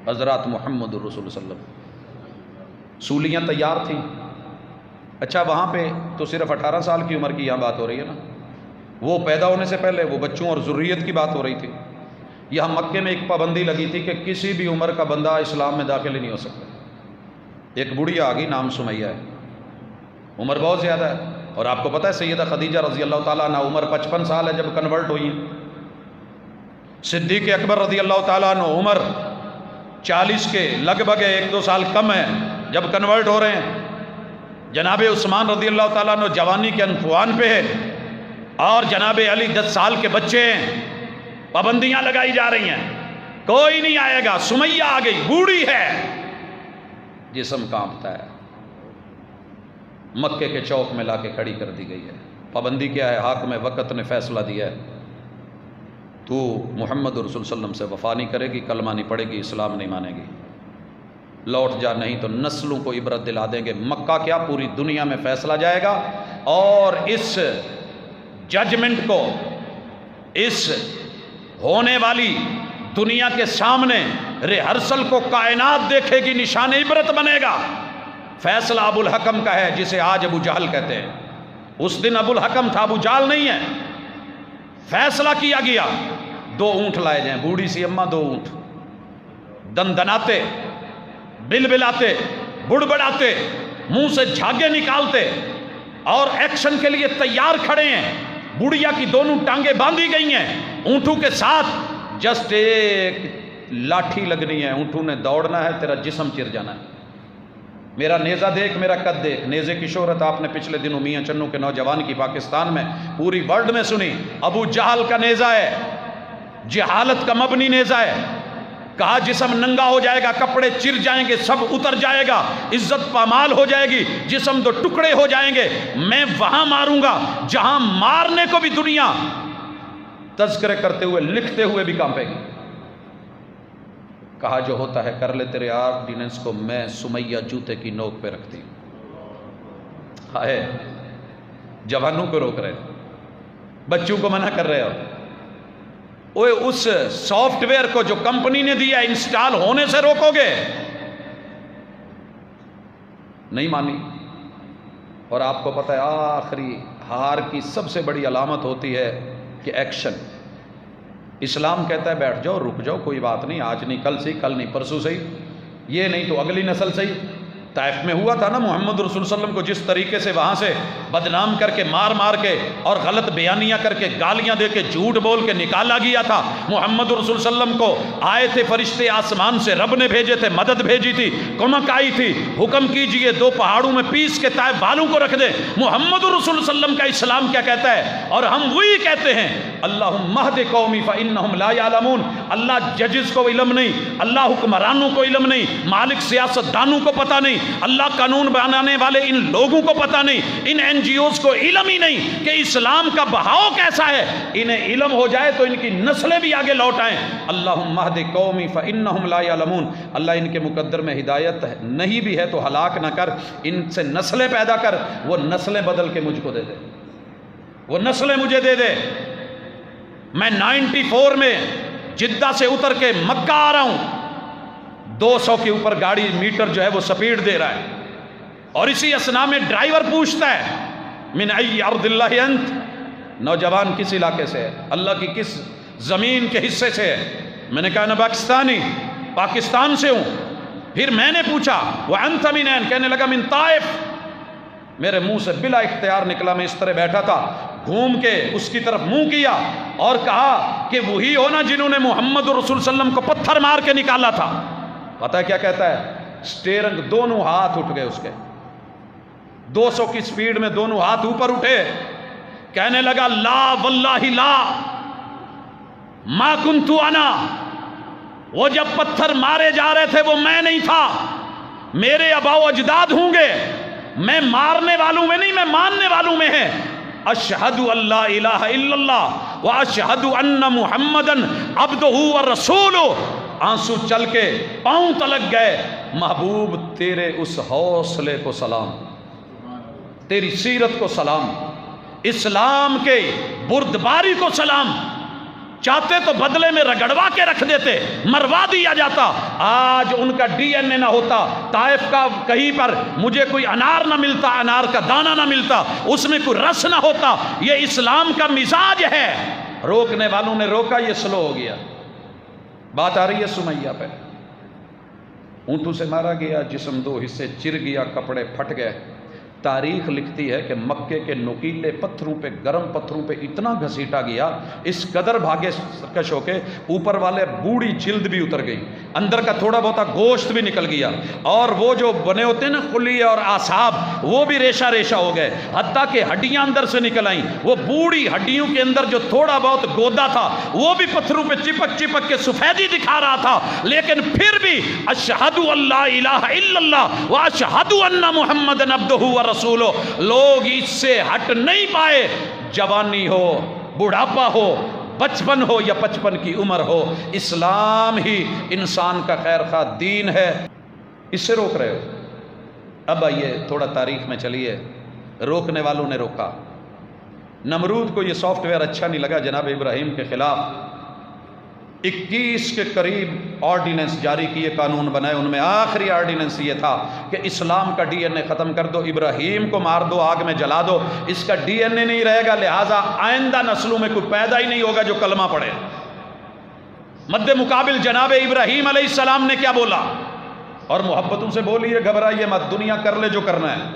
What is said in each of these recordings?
حضرات محمد الرسول صلی اللہ علیہ وسلم، سولیاں تیار تھیں۔ اچھا وہاں پہ تو صرف 18 سال کی عمر کی یہاں بات ہو رہی ہے نا، وہ پیدا ہونے سے پہلے وہ بچوں اور ذریت کی بات ہو رہی تھی۔ یہاں مکے میں ایک پابندی لگی تھی کہ کسی بھی عمر کا بندہ اسلام میں داخل ہی نہیں ہو سکتا۔ ایک بڑھیا آ گئی، نام سمیہ ہے، عمر بہت زیادہ ہے، اور آپ کو پتہ ہے سیدہ خدیجہ رضی اللہ تعالیٰ عنہ عمر 55 سال ہے جب کنورٹ ہوئی ہیں۔ صدیق اکبر رضی اللہ تعالیٰ عنہ عمر 40 کے لگ بھگ 1-2 سال کم ہے جب کنورٹ ہو رہے ہیں۔ جناب عثمان رضی اللہ تعالیٰ عنہ جوانی کے انفوان پہ ہے، اور جناب علی 10 سال کے بچے ہیں۔ پابندیاں لگائی جا رہی ہیں، کوئی نہیں آئے گا۔ سمیہ آ گئی، بوڑھی ہے، جسم کانپتا ہے، مکے کے چوک میں لا کے کھڑی کر دی گئی ہے۔ پابندی کیا ہے؟ حاکم وقت نے فیصلہ دیا ہے، تو محمد رسول صلی اللہ علیہ وسلم سے وفا نہیں کرے گی، کلمہ نہیں پڑھے گی، اسلام نہیں مانے گی، لوٹ جا، نہیں تو نسلوں کو عبرت دلا دیں گے۔ مکہ کیا پوری دنیا میں فیصلہ جائے گا، اور اس ججمنٹ کو، اس ہونے والی دنیا کے سامنے ریہرسل کو کائنات دیکھے گی، نشان عبرت بنے گا۔ فیصلہ ابو الحکم کا ہے، جسے آج ابو جہل کہتے ہیں۔ اس دن ابو الحکم تھا، ابو جہل نہیں ہے۔ فیصلہ کیا گیا، 2 اونٹ لائے جائیں، بوڑھی سی اماں 2 اونٹ، دندناتے، بلبلاتے، بڑبڑاتے، منہ سے جھاگے نکالتے، اور ایکشن کے لیے تیار کھڑے ہیں۔ بڑھیا کی دونوں ٹانگیں باندھی گئی ہیں، اونٹوں کے ساتھ جسٹ ایک لاٹھی لگنی ہے، اونٹوں نے دوڑنا ہے، تیرا جسم چر جانا ہے۔ میرا نیزہ دیکھ، میرا قد دیکھ۔ نیزے کی شہرت آپ نے پچھلے دنوں میاں چنو کے نوجوان کی پاکستان میں پوری ورلڈ میں سنی۔ ابو جہل کا نیزہ ہے، جہالت کا مبنی نیزہ ہے۔ کہا جسم ننگا ہو جائے گا، کپڑے چر جائیں گے، سب اتر جائے گا، عزت پامال ہو جائے گی، جسم 2 ٹکڑے ہو جائیں گے۔ میں وہاں ماروں گا جہاں مارنے کو بھی دنیا تذکرے کرتے ہوئے، لکھتے ہوئے بھی کانپے گی۔ کہا جو ہوتا ہے کر لے، تیرے آرڈیننس کو میں سمیہ جوتے کی نوک پہ رکھتی ہوں۔ ہائے، جوانوں کو روک رہے، بچوں کو منع کر رہے ہو۔ اوے اس سافٹ ویئر کو جو کمپنی نے دیا انسٹال ہونے سے روکو گے؟ نہیں مانی۔ اور آپ کو پتہ ہے آخری ہار کی سب سے بڑی علامت ہوتی ہے کہ ایکشن۔ اسلام کہتا ہے بیٹھ جاؤ، رک جاؤ، کوئی بات نہیں، آج نہیں کل صحیح، کل نہیں پرسوں صحیح، یہ نہیں تو اگلی نسل صحیح۔ طائف میں ہوا تھا نا، محمد رسول صلی اللہ علیہ وسلم کو جس طریقے سے وہاں سے بدنام کر کے، مار مار کے، اور غلط بیانیاں کر کے، گالیاں دے کے، جھوٹ بول کے نکالا گیا تھا۔ محمد رسول صلی اللہ علیہ وسلم کو آئے تھے فرشتے آسمان سے، رب نے بھیجے تھے، مدد بھیجی تھی، کمک آئی تھی، حکم کیجئے 2 پہاڑوں میں پیس کے طائف والوں کو رکھ دے۔ محمد رسول صلی اللہ علیہ وسلم کا اسلام کیا کہتا ہے؟ اور ہم وہی کہتے ہیں، اللہم اہد قومی فانہم لا یعلمون۔ اللہ ججز کو علم نہیں، اللہ حکمرانوں کو علم نہیں، مالک سیاست دانوں کو پتہ نہیں، اللہ قانون بنانے والے ان لوگوں کو پتہ نہیں، ان این جی اوز کو علم ہی نہیں کہ اسلام کا بہاؤ کیسا ہے۔ انہیں علم ہو جائے تو ان کی نسلیں بھی آگے لوٹ آئیں۔ اللہم اہد قومی فانہم لا یعلمون۔ اللہ ان کے مقدر میں ہدایت نہیں بھی ہے تو ہلاک نہ کر، ان سے نسلیں پیدا کر، وہ نسلیں بدل کے مجھ کو دے دے، وہ نسلیں مجھے دے دے۔ میں 94 میں جدہ سے اتر کے مکہ آ رہا ہوں، 200 کے اوپر گاڑی میٹر جو ہے وہ سپیڈ دے رہا ہے، اور اسی اسنا میں ڈرائیور پوچھتا ہے من ای ارض اللہ انت، نوجوان کس علاقے سے ہے، اللہ کی کس زمین کے حصے سے ہے؟ میں نے کہا نا پاکستانی، پاکستان سے ہوں۔ پھر میں نے پوچھا وانت من این؟ کہنے لگا من طائف۔ میرے منہ سے بلا اختیار نکلا، میں اس طرح بیٹھا تھا، گھوم کے اس کی طرف منہ کیا اور کہا کہ وہی ہونا جنہوں نے محمد رسول صلی اللہ علیہ وسلم کو پتھر مار کے نکالا تھا۔ پتہ ہے کیا کہتا ہے؟ سٹیئرنگ، دونوں ہاتھ اٹھ گئے اس کے، 200 کی سپیڈ میں دونوں ہاتھ اوپر اٹھے، کہنے لگا لا واللہ لا ما کنت انا۔ وہ جب پتھر مارے جا رہے تھے وہ میں نہیں تھا، میرے آباء و اجداد ہوں گے، میں مارنے والوں میں نہیں، میں ماننے والوں میں ہے۔ اشہد ان لا الہ الا اللہ واشہد ان محمدًا عبدہ ورسولہ۔ آنسو چل کے پاؤں تلک گئے۔ محبوب تیرے اس حوصلے کو سلام، تیری سیرت کو سلام، اسلام کے بردباری کو سلام، چاہتے تو بدلے میں رگڑوا کے رکھ دیتے، مروا دیا جاتا۔ آج ان کا ڈی این اے نہ ہوتا، طائف کا کہیں پر مجھے کوئی انار نہ ملتا، انار کا دانہ نہ ملتا، اس میں کوئی رس نہ ہوتا۔ یہ اسلام کا مزاج ہے۔ روکنے والوں نے روکا، یہ سلو ہو گیا۔ بات آ رہی ہے سمیہ پہ، اونٹوں سے مارا گیا، جسم دو حصے چر گیا، کپڑے پھٹ گئے۔ تاریخ لکھتی ہے کہ مکے کے نوکیلے پتھروں پہ، گرم پتھروں پہ اتنا گھسیٹا گیا، اس قدر بھاگے سرکش ہو کے اوپر والے بوڑھی جلد بھی اتر گئی، اندر کا تھوڑا بہتا گوشت بھی نکل گیا، اور وہ جو بنے ہوتے ہیں نا خلیے اور اعصاب، وہ بھی ریشہ ریشہ ہو گئے، حتیٰ کہ ہڈیاں اندر سے نکل آئیں۔ وہ بوڑھی ہڈیوں کے اندر جو تھوڑا بہت گودا تھا وہ بھی پتھروں پہ چپک چپک کے سفیدی دکھا رہا تھا، لیکن پھر بھی اشہد ان لا الہ الا اللہ واشہد ان محمد عبدہ ورسولہ، لوگ اس سے ہٹ نہیں پائے۔ جوانی ہو، بڑھاپا ہو، بچپن ہو یا 55 کی عمر ہو، اسلام ہی انسان کا خیر خواہ دین ہے۔ اس سے روک رہے ہو۔ اب آئیے تھوڑا تاریخ میں چلیے، روکنے والوں نے روکا۔ نمرود کو یہ سافٹ ویئر اچھا نہیں لگا، جناب ابراہیم کے خلاف 21 کے قریب آرڈیننس جاری کیے، قانون بنائے۔ ان میں آخری آرڈیننس یہ تھا کہ اسلام کا ڈی این اے ختم کر دو، ابراہیم کو مار دو، آگ میں جلا دو، اس کا ڈی این اے نہیں رہے گا، لہٰذا آئندہ نسلوں میں کوئی پیدا ہی نہیں ہوگا جو کلمہ پڑھے۔ مد مقابل جناب ابراہیم علیہ السلام نے کیا بولا؟ اور محبتوں سے بولیے، گھبرائیے مت، دنیا کر لے جو کرنا ہے،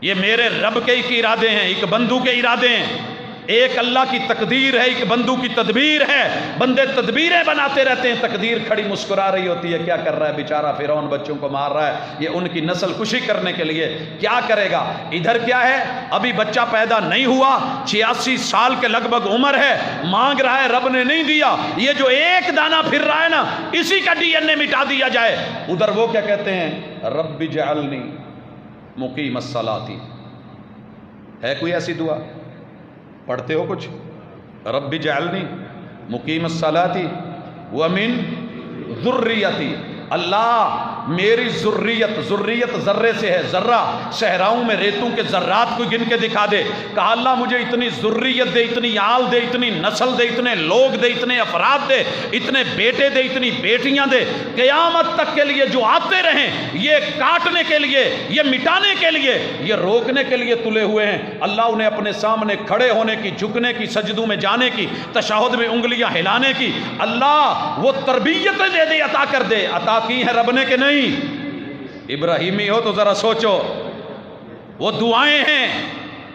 یہ میرے رب کے ایک ارادے ہیں، ایک بندو کے ارادے ہیں، ایک اللہ کی تقدیر ہے، ایک بندو کی تدبیر ہے۔ بندے تدبیریں بناتے رہتے ہیں، تقدیر کھڑی مسکرا رہی ہوتی ہے، کیا کر رہا ہے بیچارہ فرعون، بچوں کو مار رہا ہے، یہ ان کی نسل کشی کرنے کے لیے کیا کرے گا۔ ادھر کیا ہے، ابھی بچہ پیدا نہیں ہوا، 86 سال کے لگ بھگ عمر ہے، مانگ رہا ہے، رب نے نہیں دیا، یہ جو ایک دانہ پھر رہا ہے نا، اسی کا ڈی این اے مٹا دیا جائے۔ ادھر وہ کیا کہتے ہیں، رب اجعلنی مقیم الصلاۃ۔ ہے کوئی ایسی دعا؟ پڑھتے ہو کچھ؟ رب اجعلنی مقیم الصلاۃ ومن ذریتی، اللہ میری ذریت ذرے سے ہے، ذرہ صحراؤں میں ریتوں کے ذرات کو گن کے دکھا دے۔ کہا اللہ مجھے اتنی ذریت دے، اتنی آل دے، اتنی نسل دے، اتنے لوگ دے، اتنے افراد دے، اتنے بیٹے دے، اتنی بیٹیاں دے، قیامت تک کے لیے جو آتے رہیں، یہ کاٹنے کے لیے، یہ مٹانے کے لیے، یہ روکنے کے لیے تلے ہوئے ہیں۔ اللہ انہیں اپنے سامنے کھڑے ہونے کی، جھکنے کی، سجدوں میں جانے کی، تشہد میں انگلیاں ہلانے کی، اللہ وہ تربیتیں دے دے، عطا کر دے۔ عطا کی ہے رب نے کہ نہیں؟ ابراہیمی ہو تو ذرا سوچو، وہ دعائیں ہیں،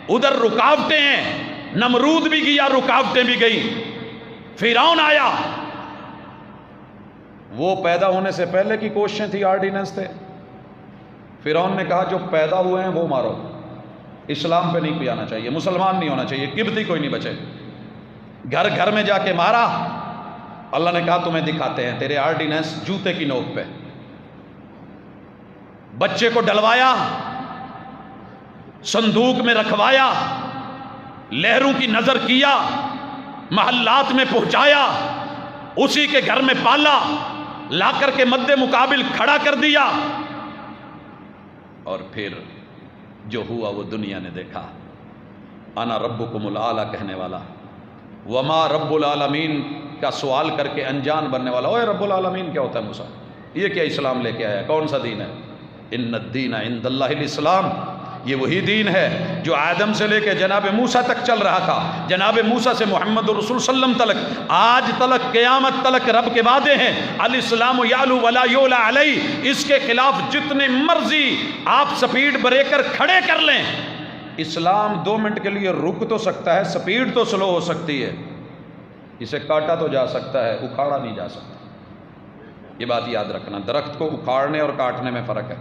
ادھر رکاوٹیں ہیں، نمرود بھی گیا، رکاوٹیں بھی گئی، فرعون آیا، وہ پیدا ہونے سے پہلے کی کوششیں تھی، آرڈیننس تھے۔ فرعون نے کہا جو پیدا ہوئے ہیں وہ مارو، اسلام پہ نہیں کوئی آنا چاہیے، مسلمان نہیں ہونا چاہیے، قبطی کوئی نہیں بچے۔ گھر گھر میں جا کے مارا۔ اللہ نے کہا تمہیں دکھاتے ہیں تیرے آرڈیننس جوتے کی نوک پہ۔ بچے کو ڈلوایا، صندوق میں رکھوایا، لہروں کی نظر کیا، محلات میں پہنچایا، اسی کے گھر میں پالا، لا کر کے مد مقابل کھڑا کر دیا، اور پھر جو ہوا وہ دنیا نے دیکھا۔ انا ربکم الاعلی کہنے والا، وما رب العالمین کا سوال کر کے انجان بننے والا۔ اوے رب العالمین کیا ہوتا ہے موسیٰ؟ یہ کیا اسلام لے کے آیا؟ کون سا دین ہے؟ ان الدین عند اللہ الاسلام، یہ وہی دین ہے جو آدم سے لے کے جناب موسیٰ تک چل رہا تھا، جناب موسیٰ سے محمد رسول صلی اللہ علیہ وسلم تلک، آج تلک، قیامت تلک رب کے وعدے ہیں۔ الاسلام یعلو ولا یعلا علیہ، اس کے خلاف جتنے مرضی آپ سپیڈ بریکر کھڑے کر لیں، اسلام 2 منٹ کے لیے رک تو سکتا ہے، سپیڈ تو سلو ہو سکتی ہے، اسے کاٹا تو جا سکتا ہے، اکھاڑا نہیں جا سکتا۔ یہ بات یاد رکھنا، درخت کو اکھاڑنے اور کاٹنے میں فرق ہے۔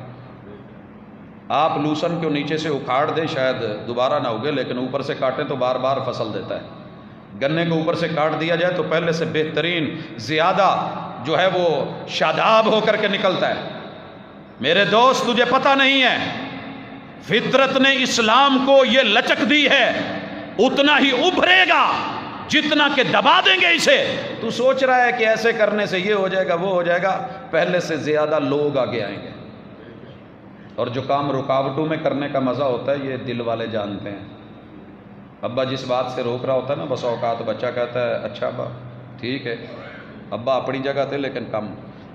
آپ لوسن کو نیچے سے اکھاڑ دیں شاید دوبارہ نہ ہوگے، لیکن اوپر سے کاٹیں تو بار بار فصل دیتا ہے۔ گنے کو اوپر سے کاٹ دیا جائے تو پہلے سے بہترین، زیادہ جو ہے وہ شاداب ہو کر کے نکلتا ہے۔ میرے دوست تجھے پتہ نہیں ہے، فطرت نے اسلام کو یہ لچک دی ہے، اتنا ہی ابھرے گا جتنا کہ دبا دیں گے اسے۔ تو سوچ رہا ہے کہ ایسے کرنے سے یہ ہو جائے گا وہ ہو جائے گا، پہلے سے زیادہ لوگ آگے آئیں گے۔ اور جو کام رکاوٹوں میں کرنے کا مزہ ہوتا ہے یہ دل والے جانتے ہیں۔ ابا جس بات سے روک رہا ہوتا ہے نا بس اوقات بچہ کہتا ہے اچھا ابا ٹھیک ہے، ابا اپنی جگہ تھے لیکن کم۔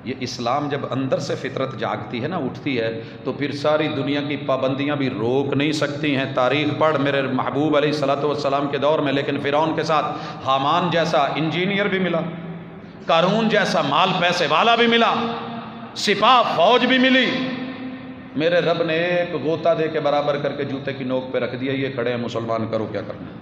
یہ اسلام جب اندر سے فطرت جاگتی ہے نا، اٹھتی ہے، تو پھر ساری دنیا کی پابندیاں بھی روک نہیں سکتی ہیں۔ تاریخ پڑھ میرے محبوب علیہ الصلوۃ والسلام کے دور میں، لیکن فرعون کے ساتھ حامان جیسا انجینئر بھی ملا، قارون جیسا مال پیسے والا بھی ملا، سپاہ فوج بھی ملی، میرے رب نے ایک غوطہ دے کے برابر کر کے جوتے کی نوک پہ رکھ دیا، یہ کھڑے ہیں مسلمان، کرو کیا کرنا ہے۔